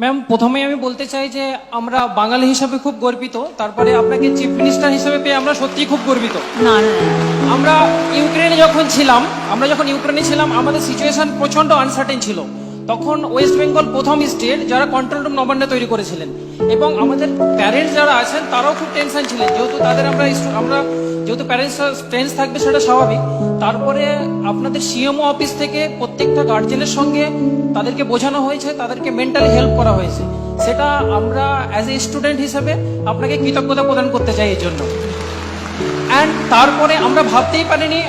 Ma'am, প্রথমেই আমি বলতে চাই যে আমরা বাঙালি হিসাবে খুব গর্বিত। তারপরে আপনাকে চিফ মিনিস্টার হিসেবে পেয়ে আমরা সত্যিই খুব গর্বিত। আমরা যখন ইউক্রেনে ছিলাম আমাদের সিচুয়েশন প্রচন্ড আনসার্টেন ছিল। তখন ওয়েস্ট বেঙ্গল প্রথম স্টেট যারা কন্ট্রোল রুম নবান্নে তৈরি করেছিলেন, এবং আমাদের প্যারেন্টস যারা আছেন তারাও খুব টেনশন ছিলেন, যেহেতু তাদের আমরা যেহেতু প্যারেন্টস টেন্স থাকবে সেটা স্বাভাবিক। তারপরে আপনাদের সিএমও অফিস থেকে প্রত্যেকটা গার্জেনের সঙ্গে তাদেরকে বোঝানো হয়েছে, তাদেরকে মেন্টালি হেল্প করা হয়েছে। সেটা আমরা অ্যাজ এ স্টুডেন্ট হিসেবে আপনাকে কৃতজ্ঞতা প্রদান করতে চাই এর জন্য। অ্যান্ড তারপরে আমরা ভাবতেই পারিনি,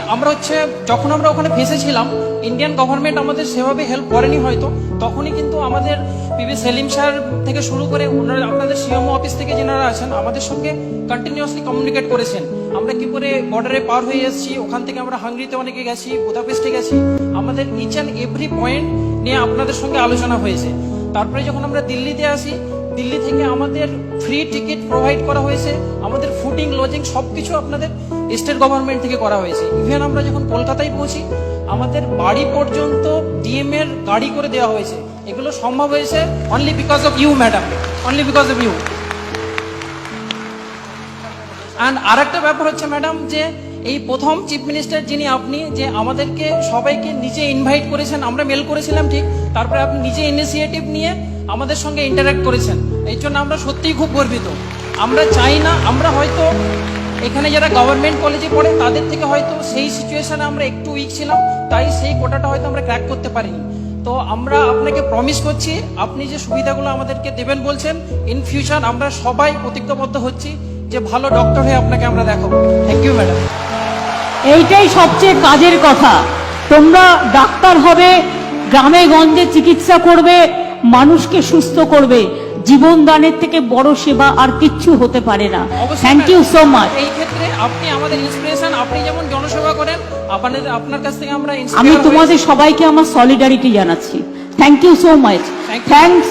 যখন আমরা ওখানে ফেসেছিলাম ইন্ডিয়ান গভর্নমেন্ট আমাদের সেভাবে হেল্প করেনি হয়তো। তখনই কিন্তু আমাদের পিবি সেলিম স্যার থেকে শুরু করে ওনারা আপনাদের সিএমও অফিস থেকে যেনারা আছেন আমাদের সঙ্গে কন্টিনিউয়াসলি কমিউনিকেট করেছেন। আমরা কি করে বর্ডারে পার হয়ে এসেছি, ওখান থেকে আমরা হাঙ্গেরিতে অনেকে গেছি, বুদাপেস্টে গেছি, আমাদের ইচ অ্যান্ড এভরি পয়েন্ট নিয়ে আপনাদের সঙ্গে আলোচনা হয়েছে। তারপরে যখন আমরা দিল্লিতে আসি, দিল্লি থেকে আমাদের ফ্রি টিকিট প্রোভাইড করা হয়েছে, আমাদের ফুডিং লজিং সবকিছু আপনাদের স্টেট গভর্নমেন্ট থেকে করা হয়েছে। ইভেন আমরা যখন কলকাতায় পৌঁছি আমাদের বাড়ি পর্যন্ত ডিএম এর গাড়ি করে দেওয়া হয়েছে। এগুলো সম্ভব হয়েছে only because of you madam, only because of you. And আর একটা ব্যাপার হচ্ছে ম্যাডাম, যে এই প্রথম চিফ মিনিস্টার যিনি আপনি, যে আমাদেরকে সবাইকে নিজে ইনভাইট করেছেন। আমরা মেল করেছিলাম ঠিক, তারপরে আপনি নিজে ইনিশিয়েটিভ নিয়ে আমাদের সঙ্গে ইন্টারাক্ট করেছেন। এই জন্য আমরা সত্যিই খুব গর্বিত। আমরা চাই না, আমরা হয়তো এখানে যারা গভর্নমেন্ট কলেজে পড়ে তাদের থেকে হয়তো সেই সিচুয়েশনে আমরা একটু উইক ছিলাম, তাই সেই কোটাটা হয়তো আমরা ক্র্যাক করতে পারিনি। তো আমরা আপনাকে প্রমিস করছি, আপনি যে সুবিধাগুলো আমাদেরকে দেবেন বলছেন, ইন ফিউচার আমরা সবাই প্রতিজ্ঞাবদ্ধ হচ্ছি যে ভালো ডক্টর হয়ে আপনাকে আমরা দেখাবো। Thank you madam. এইটাই সবচেয়ে কাজের কথা। তোমরা ডাক্তার হবে, গ্রামে গঞ্জে চিকিৎসা করবে, মানুষকে সুস্থ করবে। জীবন দানের থেকে বড় সেবা আর কিচ্ছু হতে পারে না। Thank you so much. এই ক্ষেত্রে আপনি আমাদের ইন্সপিরেশন, আপনি যেমন জনসেবা করেন, আপনার কাছ থেকে আমরা আমি তোমাদের সবাইকে আমার সলিডারিটি জানাচ্ছি। Thank you so much. Thanks.